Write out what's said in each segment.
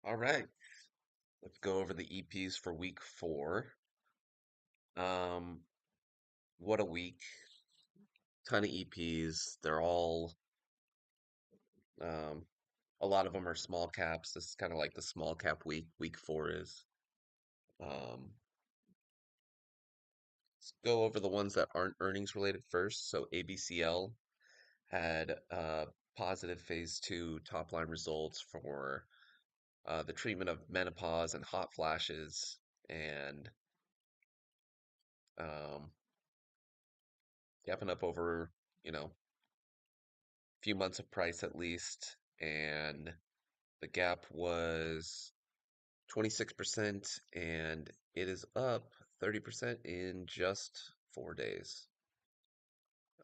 All right, let's go over the EPs for week four. Um, what a week. Ton of EPs. They're all, um, a lot of them are small caps. This is kind of like the small cap week. Week four is. Um, let's go over the ones that aren't earnings related first. So ABCL had positive phase two top line results for the treatment of menopause and hot flashes, and um, gapping up over, you know, few months of price at least, and the gap was 26%, and it is up 30% in just 4 days.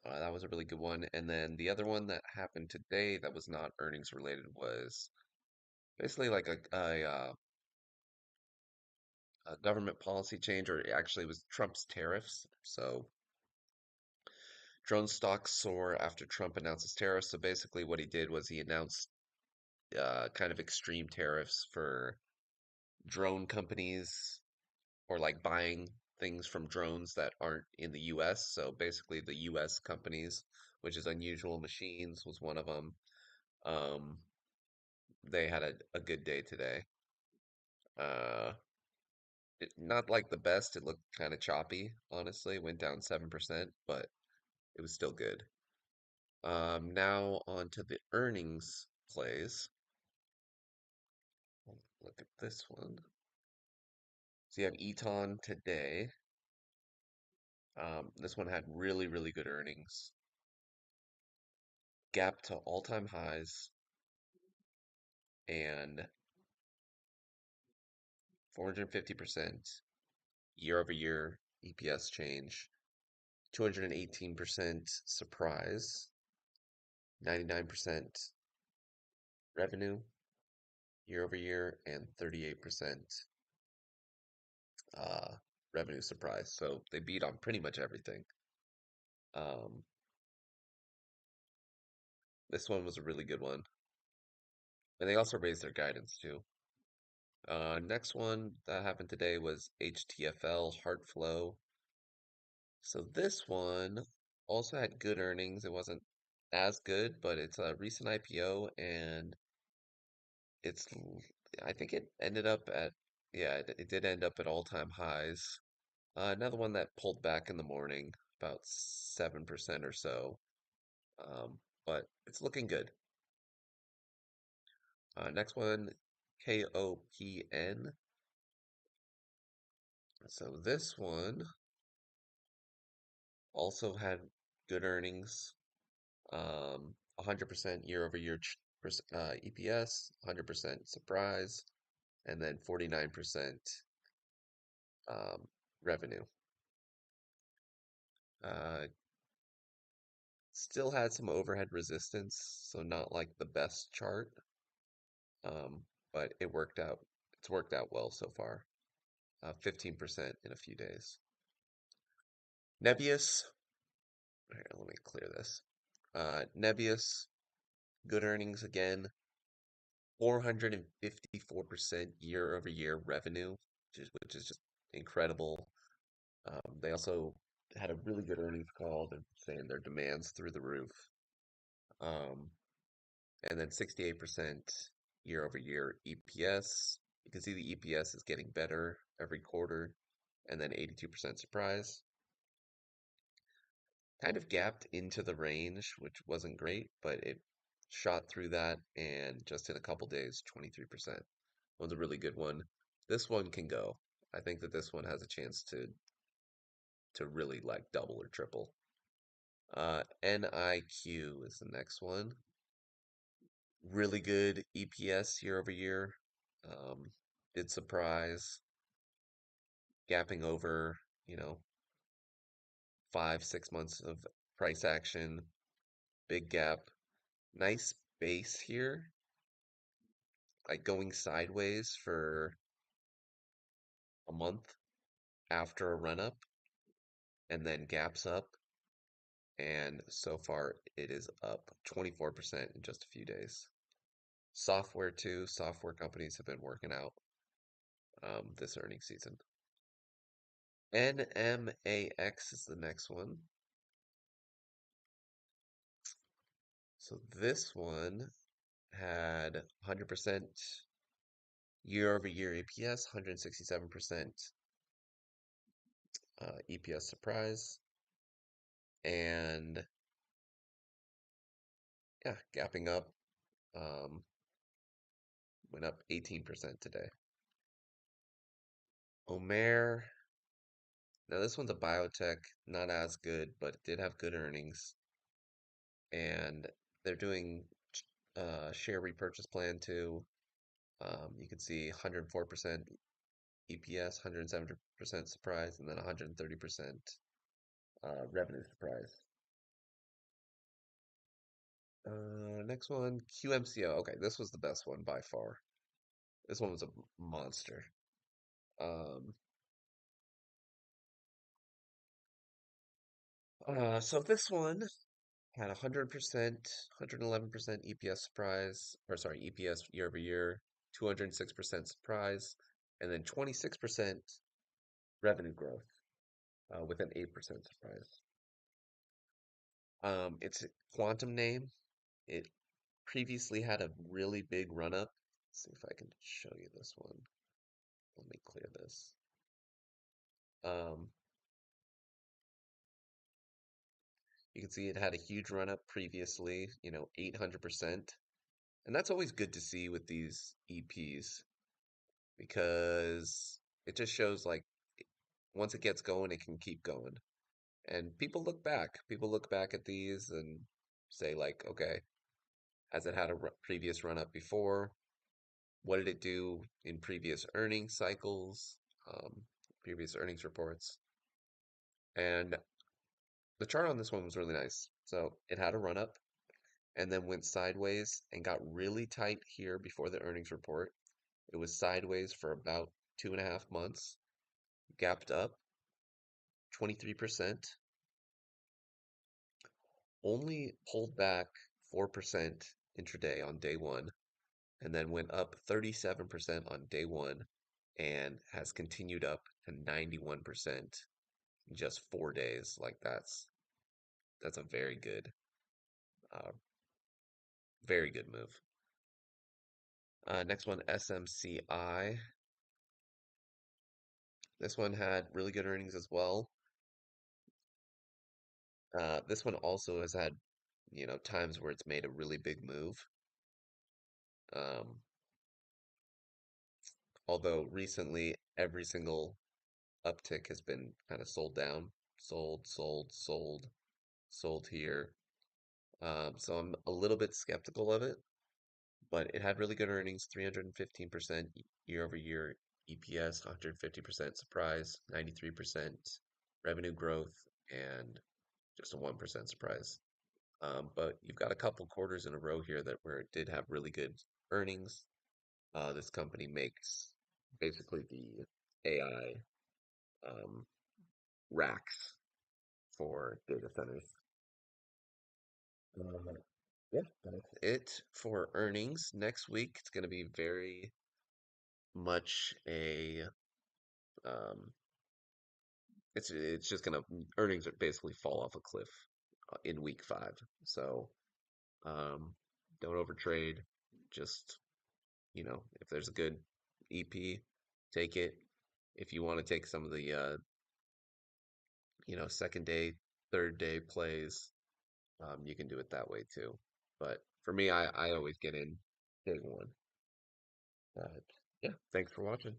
That was a really good one. And then the other one that happened today that was not earnings related was basically like a government policy change, or it actually was Trump's tariffs. So drone stocks soar after Trump announces tariffs. So basically, what he did was he announced kind of extreme tariffs for drone companies, or like buying things from drones that aren't in the US. So basically, the US companies, which is Unusual Machines, was one of them. Um, they had a good day today. Uh, not like the best. It looked kind of choppy, honestly. Went down 7%, but it was still good. Now on to the earnings plays. Look at this one. So you have Eton today. This one had really, really good earnings. Gap to all-time highs and 450% year over year EPS change, 218% surprise, 99% revenue year over year, and 38% uh, revenue surprise. So they beat on pretty much everything. Um, this one was a really good one. And they also raised their guidance too. Next one that happened today was HTFL, Heartflow. So this one also had good earnings. It wasn't as good, but it's a recent IPO, and it's I think it ended up at, yeah, it did end up at all-time highs. Another one that pulled back in the morning, about 7% or so. But it's looking good. Next one, KOPN. So this one also had good earnings. 100% year over year EPS, 100% surprise, and then 49% um, revenue. Uh, Still had some overhead resistance, so not like the best chart, um, but it worked out. It's worked out well so far. 15% in a few days. Nebius, here, let me clear this. Nebius, good earnings again, 454% year over year revenue, which is just incredible. They also had a really good earnings call. They're saying their demand's through the roof. Um, and then 68% year over year EPS. You can see the EPS is getting better every quarter. And then 82% surprise. Kind of gapped into the range, which wasn't great, but it shot through that, and just in a couple days, 23%. Was a really good one. This one can go. I think that this one has a chance to really like double or triple. NIQ is the next one. Really good EPS year over year. Um, did surprise, gapping over, 5, 6 months of price action, big gap. Nice base here, like going sideways for a month after a run up, and then gaps up. And so far, it is up 24% in just a few days. Software too. Software companies have been working out this earnings season. NMAX is the next one. So this one had 100% year over year EPS, 167% EPS surprise, and yeah, gapping up, um, went up 18% today. Omer, now this one's a biotech, not as good, but it did have good earnings, and they're doing share repurchase plan too. You can see 104% EPS, 170% surprise, and then 130% revenue surprise. Next one, QMCO. Okay, this was the best one by far. This one was a monster. Um, so this one had 100%, 111% EPS surprise, or sorry, EPS year over year, 206% surprise, and then 26% revenue growth with an 8% surprise. It's a quantum name. It previously had a really big run up. Let's see if I can show you this one. Let me clear this. Um, you can see it had a huge run up previously, 800%. And that's always good to see with these EPs because it just shows like once it gets going, it can keep going. And people look back at these and say like, okay, has it had a previous run up before? What did it do in previous earnings cycles, previous earnings reports? And the chart on this one was really nice. So it had a run up and then went sideways and got really tight here before the earnings report. It was sideways for about 2.5 months, gapped up 23%, only pulled back 4% intraday on day one, and then went up 37% on day one and has continued up to 91% in just 4 days. Like that's a uh, very good move. Next one, SMCI. This one had really good earnings as well. This one also has had, times where it's made a really big move. Um, although recently every single uptick has been kind of sold down, sold, sold, sold, sold here. So I'm a little bit skeptical of it, but it had really good earnings, 315% year over year EPS, 150% surprise, 93% revenue growth, and just a 1% surprise. But you've got a couple quarters in a row here that where it did have really good earnings. This company makes basically the AI um, racks for data centers. Uh, yeah, that's it for earnings. Next week, it's going to be very much a um, it's just going to earnings are basically fall off a cliff in week five. So um, don't overtrade. Just if there's a good EP, take it. If you want to take some of the second day, third day plays, you can do it that way too. But for me, I always get in day one. Uh, yeah, thanks for watching.